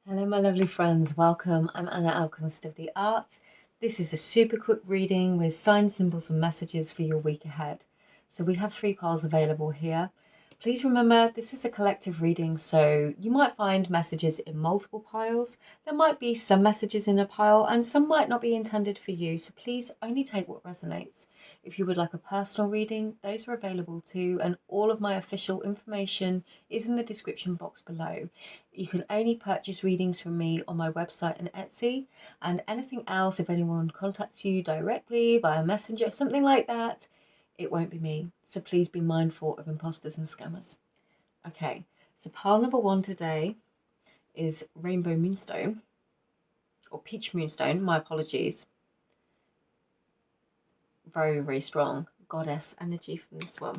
Hello, my lovely friends. Welcome. I'm Anna, Alchemist of the Art. This is a super quick reading with signs, symbols, and messages for your week ahead. So we have 3 piles available here. Please remember, this is a collective reading, so you might find messages in multiple piles. There might be some messages in a pile, and some might not be intended for you, so please only take what resonates. If you would like a personal reading, those are available too, and all of my official information is in the description box below. You can only purchase readings from me on my website and Etsy, and anything else, if anyone contacts you directly via Messenger, something like that, it won't be me. So please be mindful of imposters and scammers. Okay, so pile number 1 today is Rainbow Moonstone, or Peach Moonstone, my apologies. Very, very strong goddess energy from this one.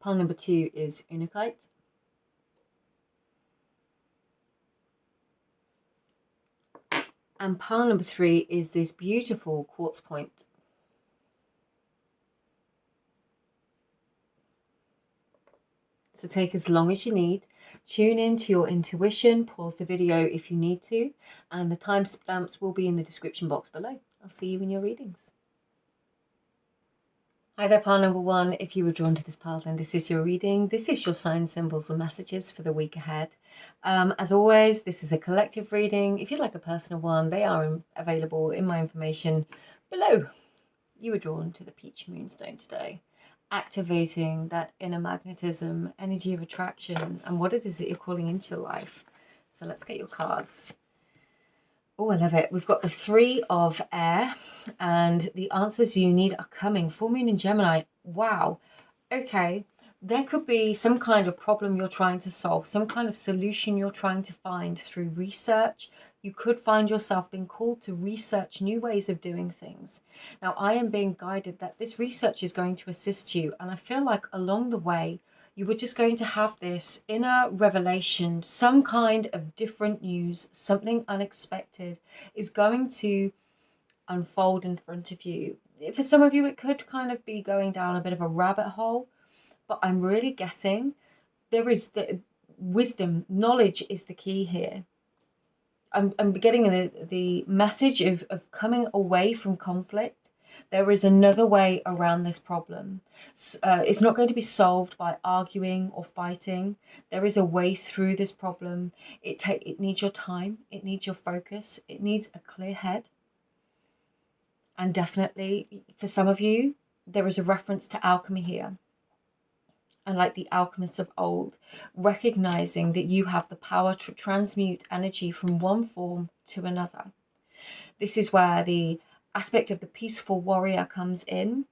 Pile number 2 is Unakite. And pile number 3 is this beautiful quartz point. So take as long as you need. Tune in to your intuition, pause the video if you need to, and the timestamps will be in the description box below. I'll see you in your readings. Hi there, pile number 1. If you were drawn to this pile, then this is your reading. This is your signs, symbols, and messages for the week ahead. As always, this is a collective reading. If you'd like a personal one, they are available in my information below. You were drawn to the Peach Moonstone today, activating that inner magnetism, energy of attraction, and what it is that you're calling into your life. So let's get your cards. Oh, I love it. We've got the 3 of air, and the answers you need are coming. Full moon in Gemini. Wow. Okay. There could be some kind of problem you're trying to solve, some kind of solution you're trying to find through research. You could find yourself being called to research new ways of doing things. Now, I am being guided that this research is going to assist you, and I feel like along the way, you were just going to have this inner revelation, some kind of different news, something unexpected is going to unfold in front of you. For some of you, it could kind of be going down a bit of a rabbit hole, but I'm really guessing there is the wisdom, knowledge is the key here. I'm getting the message of coming away from conflict. There is another way around this problem. It's not going to be solved by arguing or fighting. There is a way through this problem. It needs your time. It needs your focus. It needs a clear head. And definitely, for some of you, there is a reference to alchemy here. And like the alchemists of old, recognizing that you have the power to transmute energy from one form to another. This is where the aspect of the peaceful warrior comes in,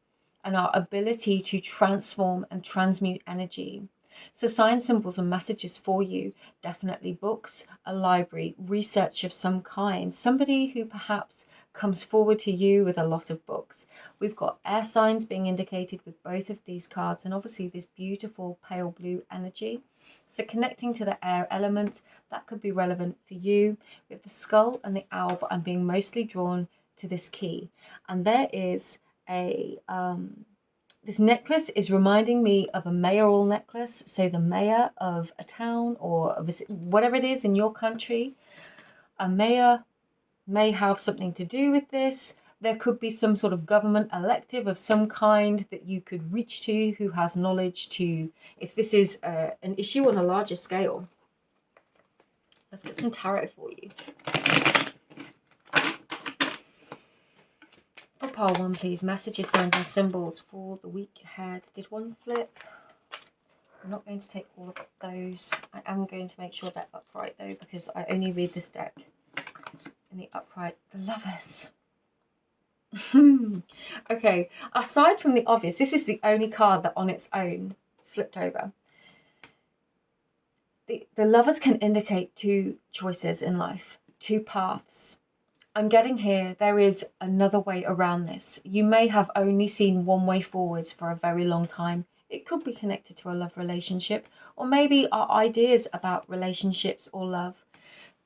and our ability to transform and transmute energy. So sign, symbols, and messages for you, definitely books, a library, research of some kind, somebody who perhaps comes forward to you with a lot of books. We've got air signs being indicated with both of these cards, and obviously this beautiful pale blue energy. So connecting to the air element, that could be relevant for you. We have the skull and the owl, but I'm being mostly drawn to this key. And there is a this necklace is reminding me of a mayoral necklace. So the mayor of a town or whatever it is in your country, a mayor may have something to do with this. There could be some sort of government elective of some kind that you could reach to who has knowledge to, if this is an issue on a larger scale. Let's get some tarot for you. For pile 1, please, messages, signs, and symbols for the week ahead. Did one flip? I'm not going to take all of those. I am going to make sure they're upright though, because I only read this deck in the upright. The Lovers. Okay, aside from the obvious, this is the only card that on its own flipped over. The Lovers can indicate 2 choices in life, 2 paths. I'm getting here, there is another way around this. You may have only seen one way forwards for a very long time. It could be connected to a love relationship, or maybe our ideas about relationships or love.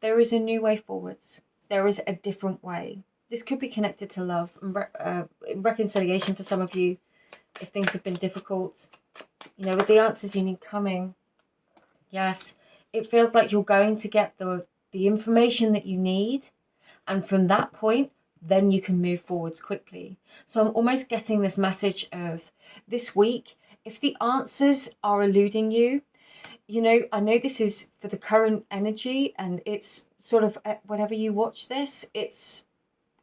There is a new way forwards. There is a different way. This could be connected to love and reconciliation for some of you if things have been difficult. You know, with the answers you need coming. Yes, it feels like you're going to get the information that you need, and from that point, then you can move forwards quickly. So I'm almost getting this message of this week, if the answers are eluding you, I know this is for the current energy, and it's sort of whenever you watch this, it's,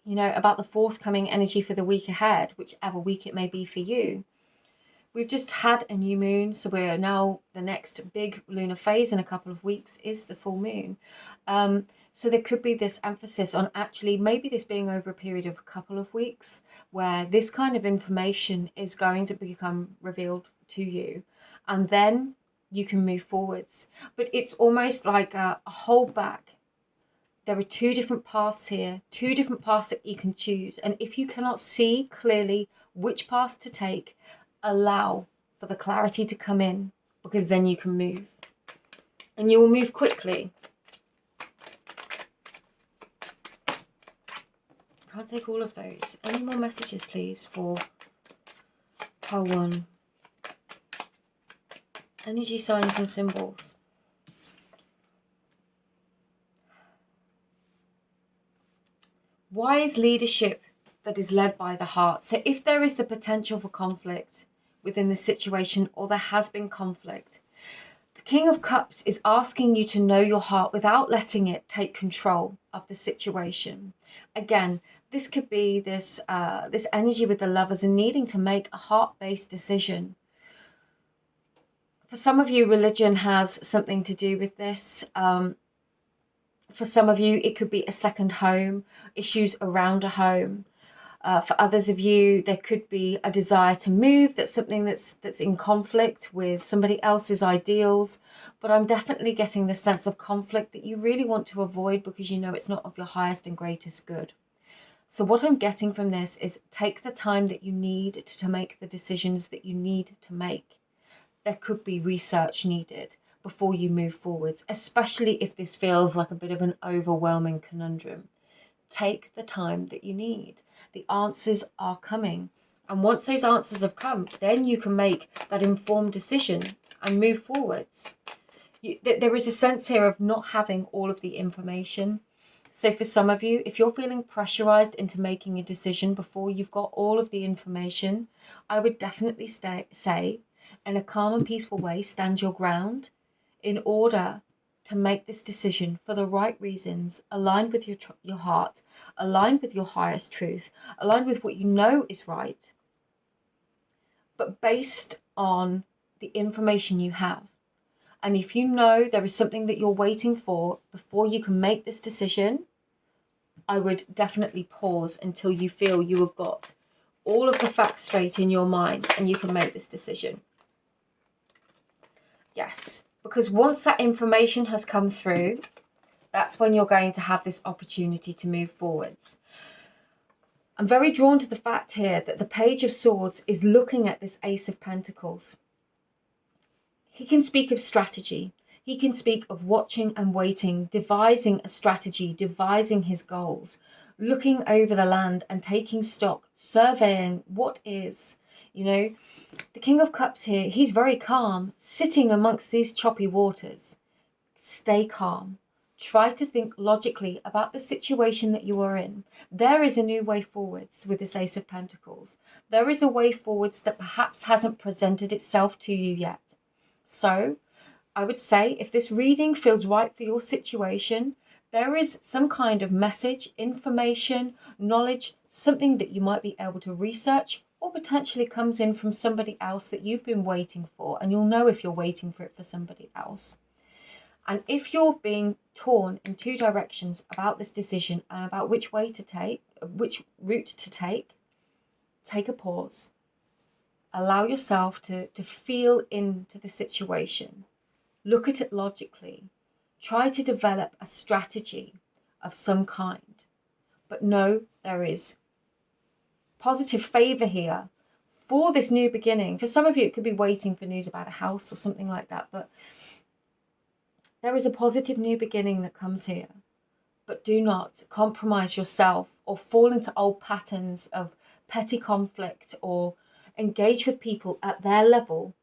about the forthcoming energy for the week ahead, whichever week it may be for you. We've just had a new moon, so we're now, the next big lunar phase in a couple of weeks is the full moon. So there could be this emphasis on actually maybe this being over a period of a couple of weeks where this kind of information is going to become revealed to you, and then you can move forwards. But it's almost like a hold back. There are two different paths here, two different paths that you can choose. And if you cannot see clearly which path to take, allow for the clarity to come in, because then you can move. And you will move quickly. Can't take all of those. Any more messages, please, for pile 1? Energy signs and symbols. Wise leadership that is led by the heart. So if there is the potential for conflict within the situation, or there has been conflict, the King of Cups is asking you to know your heart without letting it take control of the situation. Again, this could be this energy with the Lovers and needing to make a heart-based decision. For some of you, religion has something to do with this. For some of you, it could be a second home, issues around a home. For others of you, there could be a desire to move. That's something that's in conflict with somebody else's ideals. But I'm definitely getting the sense of conflict that you really want to avoid, because you know it's not of your highest and greatest good. So what I'm getting from this is take the time that you need to make the decisions that you need to make. There could be research needed before you move forwards, especially if this feels like a bit of an overwhelming conundrum. Take the time that you need. The answers are coming. And once those answers have come, then you can make that informed decision and move forwards. There is a sense here of not having all of the information. So for some of you, if you're feeling pressurized into making a decision before you've got all of the information, I would definitely say, in a calm and peaceful way, stand your ground in order to make this decision for the right reasons, aligned with your heart, aligned with your highest truth, aligned with what you know is right, but based on the information you have. And if you know there is something that you're waiting for before you can make this decision, I would definitely pause until you feel you have got all of the facts straight in your mind and you can make this decision. Yes, because once that information has come through, that's when you're going to have this opportunity to move forwards. I'm very drawn to the fact here that the Page of Swords is looking at this Ace of Pentacles. He can speak of strategy. He can speak of watching and waiting, devising a strategy, devising his goals, looking over the land and taking stock, surveying what is. The King of Cups here, he's very calm, sitting amongst these choppy waters. Stay calm. Try to think logically about the situation that you are in. There is a new way forwards with this Ace of Pentacles. There is a way forwards that perhaps hasn't presented itself to you yet. So I would say if this reading feels right for your situation, there is some kind of message, information, knowledge, something that you might be able to research, or potentially comes in from somebody else that you've been waiting for, and you'll know if you're waiting for it for somebody else. And if you're being torn in two directions about this decision and about which way to take, which route to take a pause. Allow yourself to feel into the situation. Look at it logically. Try to develop a strategy of some kind. But know there is positive favor here for this new beginning. For some of you, it could be waiting for news about a house or something like that. But there is a positive new beginning that comes here. But do not compromise yourself or fall into old patterns of petty conflict or engage with people at their level.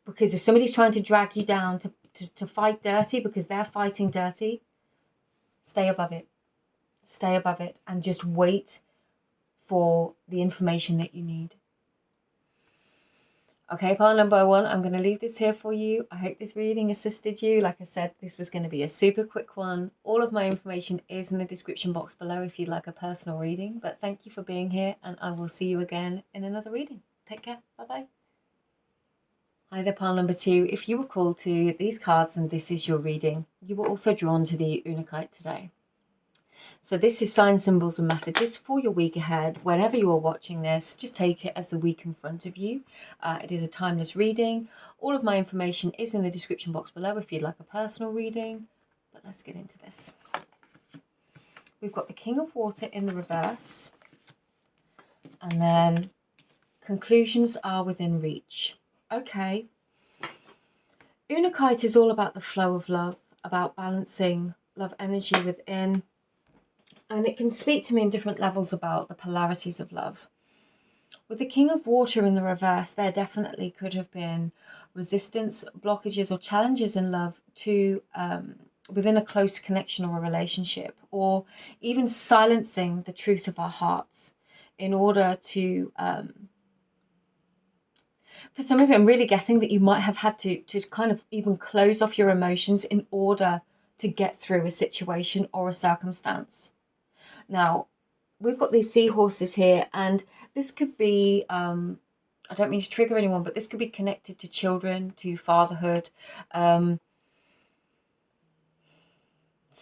Because if somebody's trying to drag you down, to to fight dirty because they're fighting dirty, stay above it. Stay above it and just wait for the information that you need. Okay, pile number 1, I'm going to leave this here for you. I hope this reading assisted you. Like I said, this was going to be a super quick one. All of my information is in the description box below if you'd like a personal reading. But thank you for being here, and I will see you again in another reading. Take care. Bye-bye. Hi there, pile number 2. If you were called to these cards and this is your reading, you were also drawn to the Untitled today. So this is signs, symbols and messages for your week ahead. Whenever you are watching this, just take it as the week in front of you. It is a timeless reading. All of my information is in the description box below if you'd like a personal reading. But let's get into this. We've got the King of Water in the reverse. And then conclusions are within reach. Okay. Unakite is all about the flow of love, about balancing love energy within. And it can speak to me in different levels about the polarities of love. With the King of Water in the reverse, there definitely could have been resistance, blockages or challenges in love to within a close connection or a relationship, or even silencing the truth of our hearts in order to, for some of you, I'm really getting that you might have had to kind of even close off your emotions in order to get through a situation or a circumstance. Now, we've got these seahorses here, and this could be, I don't mean to trigger anyone, but this could be connected to children, to fatherhood. So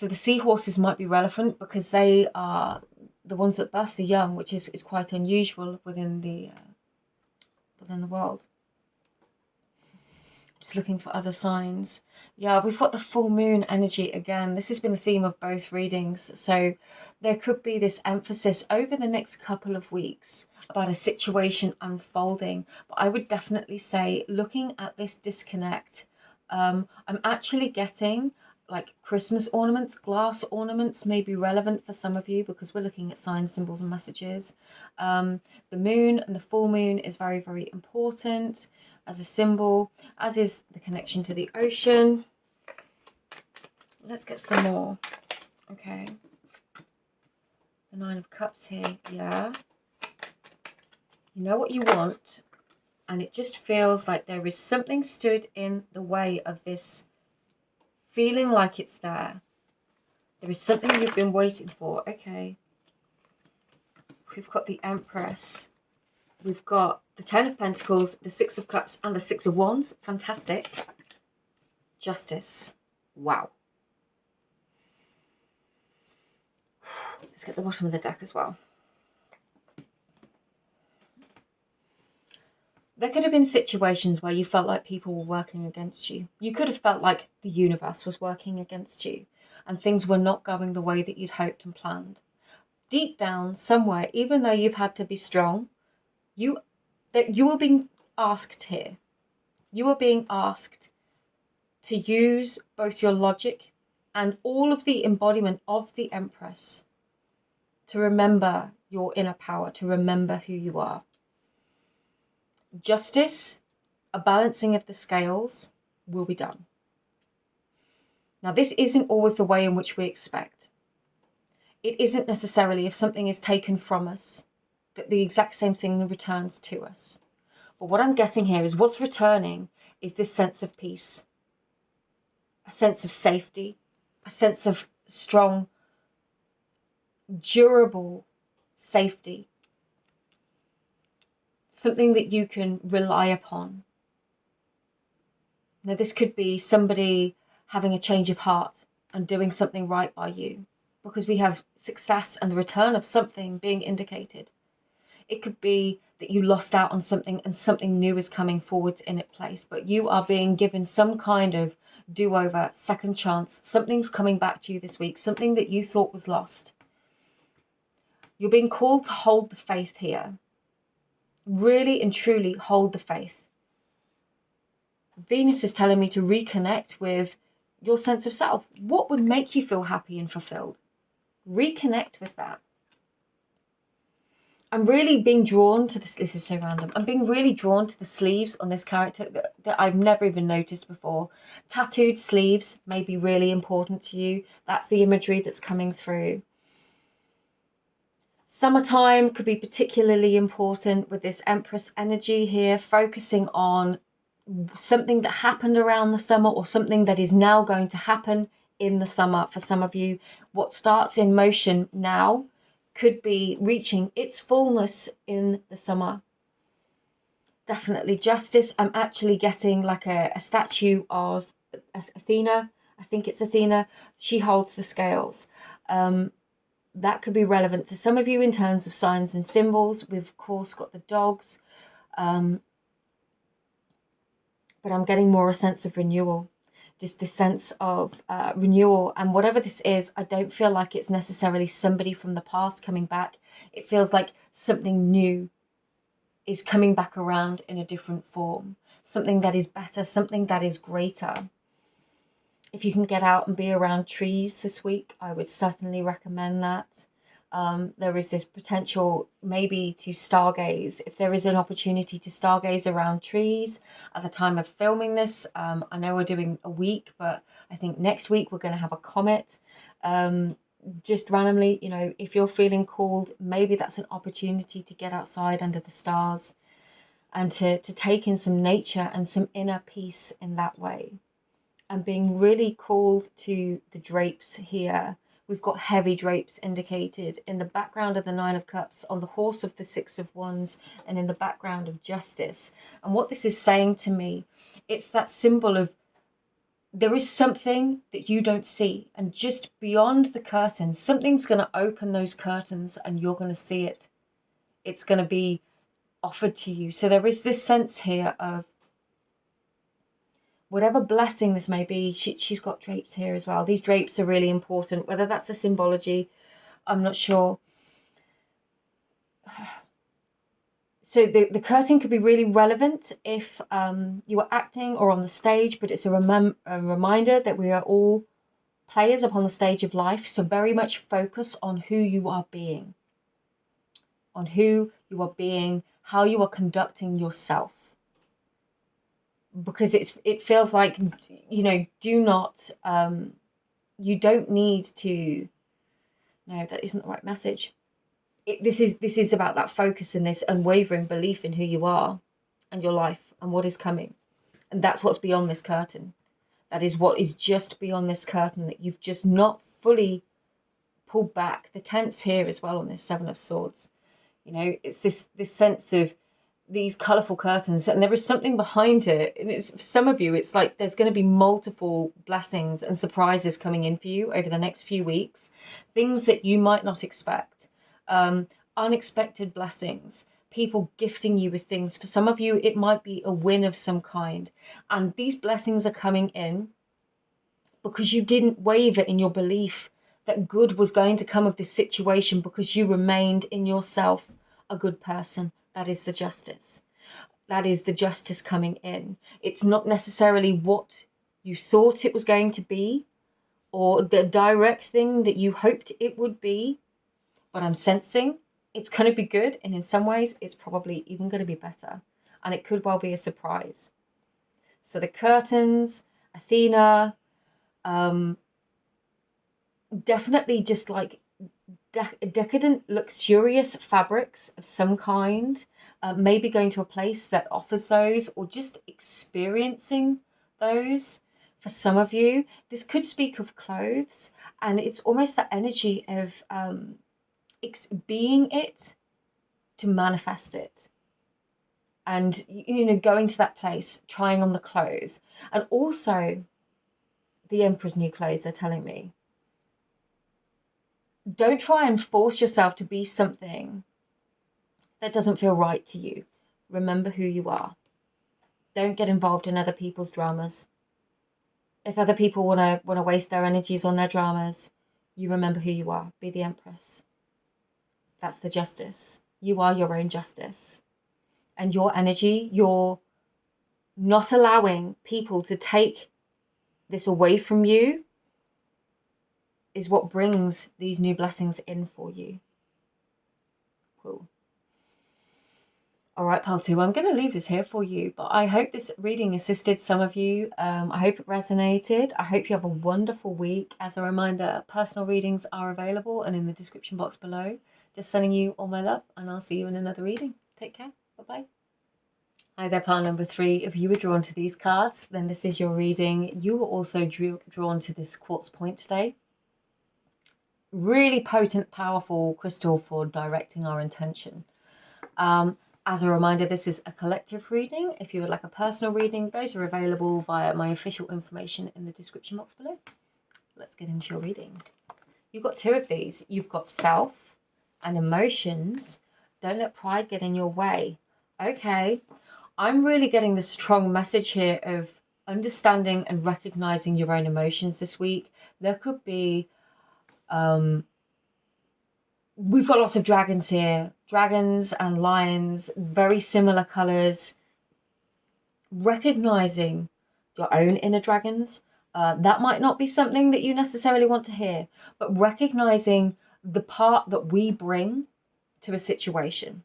the seahorses might be relevant because they are the ones that birth the young, which is quite unusual within the world. Just looking for other signs. Yeah, we've got the full moon energy again. This has been a theme of both readings. So there could be this emphasis over the next couple of weeks about a situation unfolding. But I would definitely say, looking at this disconnect, I'm actually getting like Christmas ornaments, glass ornaments may be relevant for some of you because we're looking at signs, symbols and messages. The moon and the full moon is very, very important as a symbol, as is the connection to the ocean. Let's get some more. Okay. The Nine of Cups here. Yeah. You know what you want, and it just feels like there is something stood in the way of this feeling like it's there. There is something you've been waiting for. Okay. We've got the Empress. We've got the Ten of Pentacles, the Six of Cups, and the Six of Wands. Fantastic. Justice. Wow. Let's get the bottom of the deck as well. There could have been situations where you felt like people were working against you. You could have felt like the universe was working against you and things were not going the way that you'd hoped and planned. Deep down, somewhere, even though you've had to be strong, you are being asked here. You are being asked to use both your logic and all of the embodiment of the Empress to remember your inner power, to remember who you are. Justice, a balancing of the scales, will be done. Now, this isn't always the way in which we expect. It isn't necessarily if something is taken from us that the exact same thing returns to us. But what I'm guessing here is what's returning is this sense of peace, a sense of safety, a sense of strong, durable safety, something that you can rely upon. Now, this could be somebody having a change of heart and doing something right by you, because we have success and the return of something being indicated. It could be that you lost out on something and something new is coming forward in its place, but you are being given some kind of do-over, second chance. Something's coming back to you this week, something that you thought was lost. You're being called to hold the faith here. Really and truly hold the faith. Venus is telling me to reconnect with your sense of self. What would make you feel happy and fulfilled? Reconnect with that. I'm really being drawn to this. This is so random. I'm being really drawn to the sleeves on this character that I've never even noticed before. Tattooed sleeves may be really important to you. That's the imagery that's coming through. Summertime could be particularly important with this Empress energy here, focusing on something that happened around the summer or something that is now going to happen in the summer for some of you. What starts in motion now could be reaching its fullness in the summer. Definitely justice. I'm actually getting like a statue of Athena. I think it's Athena. She holds the scales. That could be relevant to some of you in terms of signs and symbols. We've of course got the dogs. But I'm getting more a sense of renewal. Just this sense of renewal. And whatever this is, I don't feel like it's necessarily somebody from the past coming back. It feels like something new is coming back around in a different form. Something that is better, something that is greater. If you can get out and be around trees this week, I would certainly recommend that. There is this potential maybe to stargaze. If there is an opportunity to stargaze around trees at the time of filming this, I know we're doing a week, but I think next week we're going to have a comet. Just randomly, you know, if you're feeling called, maybe that's an opportunity to get outside under the stars and to take in some nature and some inner peace in that way. And being really called to the drapes here. We've got heavy drapes indicated in the background of the Nine of Cups, on the horse of the Six of Wands, and in the background of Justice. And what this is saying to me, it's that symbol of there is something that you don't see, and just beyond the curtains, something's going to open those curtains and you're going to see it. It's going to be offered to you. So there is this sense here of whatever blessing this may be. She's got drapes here as well. These drapes are really important, whether that's the symbology, I'm not sure. So the curtain could be really relevant if you are acting or on the stage, but it's a reminder that we are all players upon the stage of life. So very much focus on who you are being, how you are conducting yourself. Because it feels like, you know, do not, you don't need to, no, that isn't the right message. This is about that focus and this unwavering belief in who you are and your life and what is coming. And that's what's beyond this curtain. That is what is just beyond this curtain that you've just not fully pulled back. The tense here as well on this Seven of Swords. You know, it's this sense of these colourful curtains, and there is something behind it. And it's, for some of you, it's like there's going to be multiple blessings and surprises coming in for you over the next few weeks. Things that you might not expect. Unexpected blessings. People gifting you with things. For some of you, it might be a win of some kind. And these blessings are coming in because you didn't waver in your belief that good was going to come of this situation, because you remained in yourself a good person. That is the justice. That is the justice coming in. It's not necessarily what you thought it was going to be or the direct thing that you hoped it would be, but I'm sensing it's going to be good, and in some ways it's probably even going to be better, and it could well be a surprise. So the curtains, Athena, definitely just like decadent, luxurious fabrics of some kind, maybe going to a place that offers those, or just experiencing those. For some of you, this could speak of clothes, and it's almost that energy of being it to manifest it. And, you know, going to that place, trying on the clothes, and also the Emperor's new clothes, they're telling me. Don't try and force yourself to be something that doesn't feel right to you. Remember who you are. Don't get involved in other people's dramas. If other people want to waste their energies on their dramas, you remember who you are. Be the Empress. That's the justice. You are your own justice. And your energy, you're not allowing people to take this away from you, is what brings these new blessings in for you. Cool. All right, pile two, I'm going to leave this here for you, but I hope this reading assisted some of you. I hope it resonated. I hope you have a wonderful week. As a reminder, personal readings are available and in the description box below. Just sending you all my love, and I'll see you in another reading. Take care. Bye-bye. Hi there, pile number three. If you were drawn to these cards, then this is your reading. You were also drawn to this quartz point today. Really potent, powerful crystal for directing our intention. As a reminder, this is a collective reading. If you would like a personal reading, those are available via my official information in the description box below. Let's get into your reading. You've got two of these. You've got self and emotions. Don't let pride get in your way. Okay, I'm really getting the strong message here of understanding and recognizing your own emotions this week. There could be we've got lots of dragons here. Dragons and lions, very similar colours. Recognizing your own inner dragons. That might not be something that you necessarily want to hear, but recognizing the part that we bring to a situation.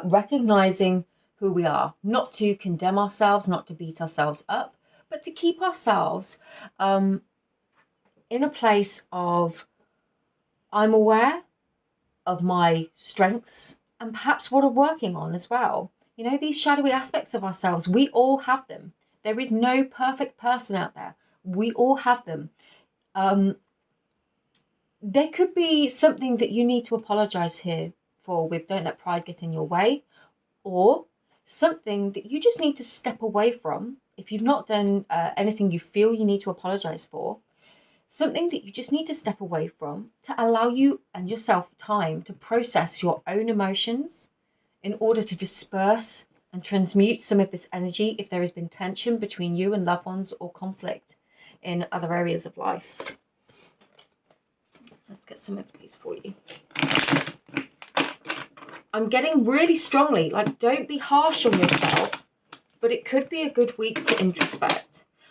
Recognizing who we are. Not to condemn ourselves, not to beat ourselves up, but to keep ourselves in a place of I'm aware of my strengths and perhaps what I'm working on as well. You know, these shadowy aspects of ourselves, we all have them. There is no perfect person out there. We all have them. There could be something that you need to apologize here for with don't let pride get in your way, or something that you just need to step away from if you've not done anything you feel you need to apologize for. Something that you just need to step away from to allow you and yourself time to process your own emotions in order to disperse and transmute some of this energy if there has been tension between you and loved ones or conflict in other areas of life. Let's get some of these for you. I'm getting really strongly, like, don't be harsh on yourself, but it could be a good week to introspect.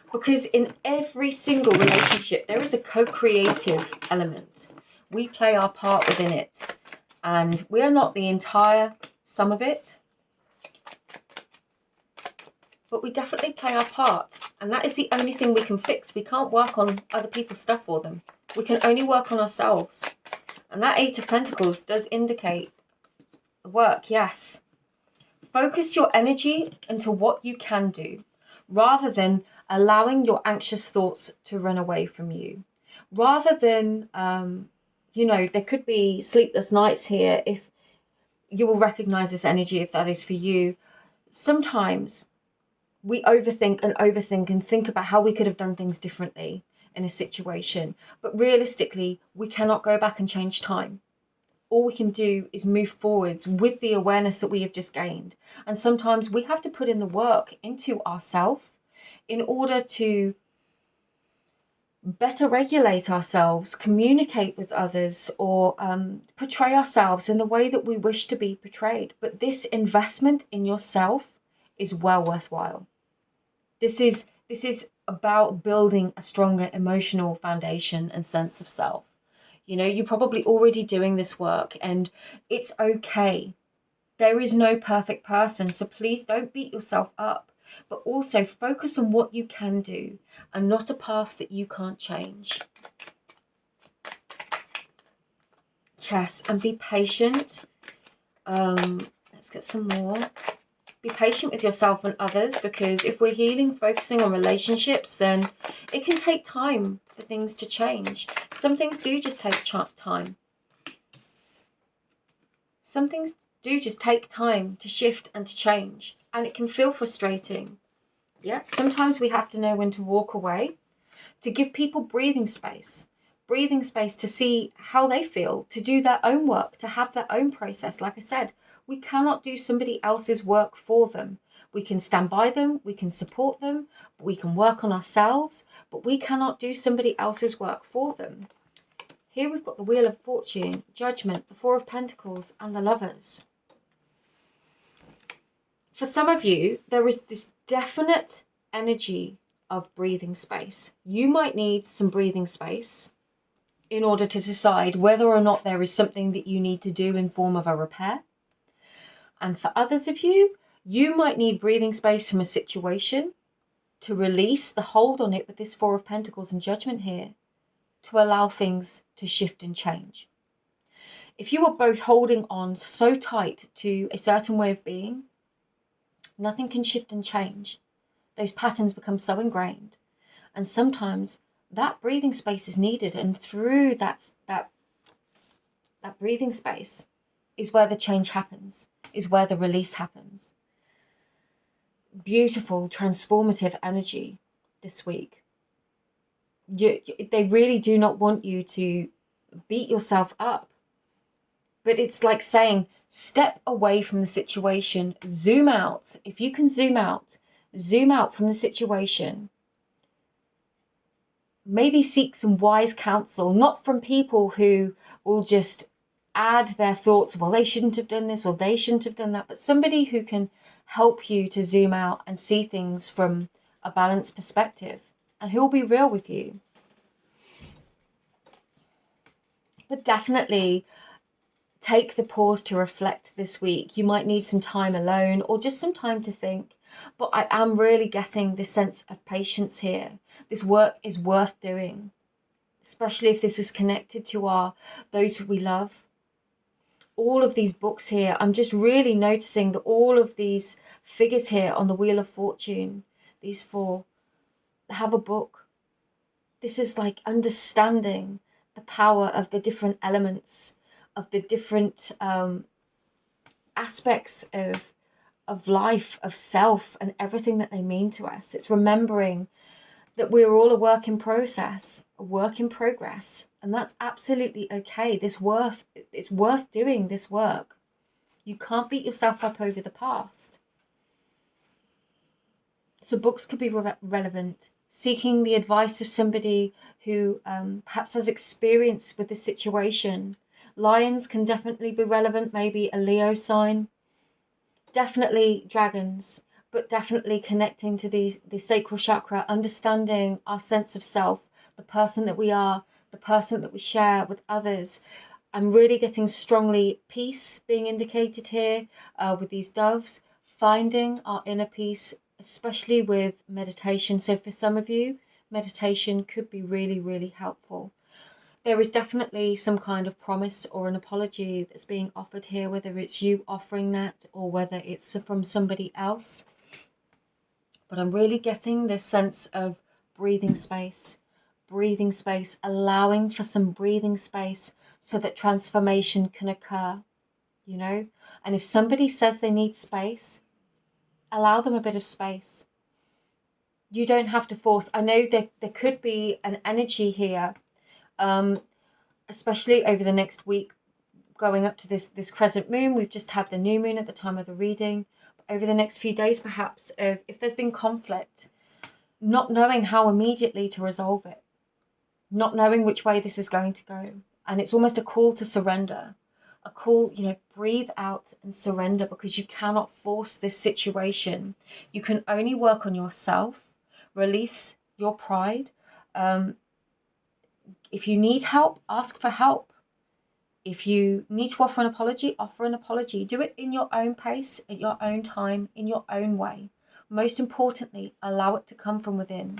Because in every single relationship, there is a co-creative element. We play our part within it. And we are not the entire sum of it. But we definitely play our part. And that is the only thing we can fix. We can't work on other people's stuff for them. We can only work on ourselves. And that Eight of Pentacles does indicate the work, yes. Focus your energy into what you can do, rather than allowing your anxious thoughts to run away from you. Rather than, you know, there could be sleepless nights here. If you will recognize this energy, if that is for you. Sometimes we overthink and think about how we could have done things differently in a situation. But realistically, we cannot go back and change time. All we can do is move forwards with the awareness that we have just gained. And sometimes we have to put in the work into ourselves in order to better regulate ourselves, communicate with others, or portray ourselves in the way that we wish to be portrayed. But this investment in yourself is well worthwhile. This is about building a stronger emotional foundation and sense of self. You know, you're probably already doing this work, and it's okay. There is no perfect person, so please don't beat yourself up, but also focus on what you can do and not a past that you can't change. Yes, and be patient. Let's get some more. Be patient with yourself and others, because if we're healing, focusing on relationships, then it can take time for things to change. Some things do just take time. Some things do just take time to shift and to change, and it can feel frustrating. Yeah, sometimes we have to know when to walk away, to give people breathing space to see how they feel, to do their own work, to have their own process. Like I said, we cannot do somebody else's work for them. We can stand by them, we can support them, we can work on ourselves, but we cannot do somebody else's work for them. Here we've got the Wheel of Fortune, Judgment, the Four of Pentacles, and the Lovers. For some of you, there is this definite energy of breathing space. You might need some breathing space in order to decide whether or not there is something that you need to do in form of a repair. And for others of you, you might need breathing space from a situation to release the hold on it with this Four of Pentacles and Judgment here, to allow things to shift and change. If you are both holding on so tight to a certain way of being, nothing can shift and change. Those patterns become so ingrained. And sometimes that breathing space is needed. And through that breathing space is where the change happens, is where the release happens. Beautiful, transformative energy this week. They really do not want you to beat yourself up. But it's like saying, step away from the situation, zoom out. If you can zoom out from the situation. Maybe seek some wise counsel, not from people who will just add their thoughts, well, they shouldn't have done this or they shouldn't have done that, but somebody who can help you to zoom out and see things from a balanced perspective and who will be real with you. But definitely take the pause to reflect this week. You might need some time alone or just some time to think. But I am really getting this sense of patience here. This work is worth doing, especially if this is connected to those who we love. All of these books here, I'm just really noticing that all of these figures here on the Wheel of Fortune, these four, have a book. This is like understanding the power of the different elements, of the different aspects of life, of self, and everything that they mean to us. It's remembering that we're all a work in process, a work in progress, and that's absolutely okay. It's worth doing this work. You can't beat yourself up over the past. So books could be relevant. Seeking the advice of somebody who perhaps has experience with the situation. Lions can definitely be relevant, maybe a Leo sign. Definitely dragons, but definitely connecting to the sacral chakra, understanding our sense of self, the person that we are, the person that we share with others. I'm really getting strongly peace being indicated here with these doves, finding our inner peace, especially with meditation. So for some of you, meditation could be really, really helpful. There is definitely some kind of promise or an apology that's being offered here, whether it's you offering that or whether it's from somebody else. But I'm really getting this sense of breathing space, allowing for some breathing space so that transformation can occur, you know? And if somebody says they need space, allow them a bit of space. You don't have to force. I know there could be an energy here, especially over the next week going up to this crescent moon. We've just had the new moon at the time of the reading. Over the next few days, perhaps, if there's been conflict, not knowing how immediately to resolve it, not knowing which way this is going to go. And it's almost a call to surrender, a call, breathe out and surrender, because you cannot force this situation. You can only work on yourself, release your pride. If you need help, ask for help. If you need to offer an apology, offer an apology. Do it in your own pace, at your own time, in your own way. Most importantly, allow it to come from within.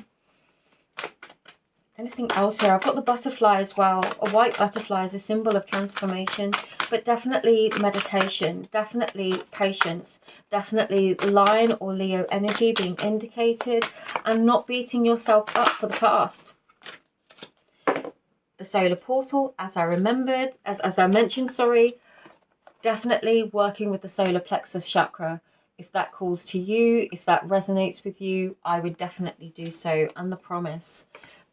Anything else here? I've got the butterfly as well. A white butterfly is a symbol of transformation, but definitely meditation, definitely patience, definitely Lion or Leo energy being indicated, and not beating yourself up for the past. The solar portal, as I mentioned, definitely working with the solar plexus chakra. If that calls to you, if that resonates with you, I would definitely do so. And the promise.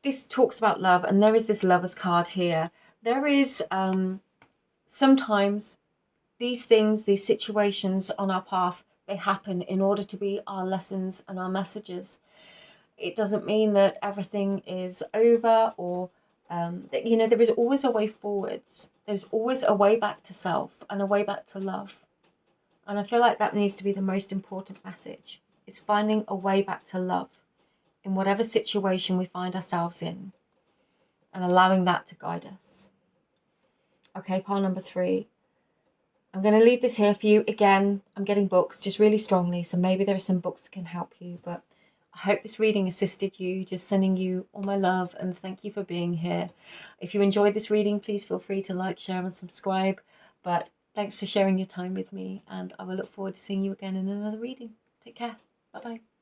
This talks about love, and there is this Lovers card here. There is sometimes these things, these situations on our path, they happen in order to be our lessons and our messages. It doesn't mean that everything is over, or that, there is always a way forwards. There's always a way back to self and a way back to love. And I feel like that needs to be the most important message. It's finding a way back to love in whatever situation we find ourselves in, and allowing that to guide us. Okay, pile number 3. I'm going to leave this here for you. Again, I'm getting books just really strongly, so maybe there are some books that can help you, but I hope this reading assisted you. Just sending you all my love and thank you for being here. If you enjoyed this reading, please feel free to like, share and subscribe. But thanks for sharing your time with me, and I will look forward to seeing you again in another reading. Take care. Bye-bye.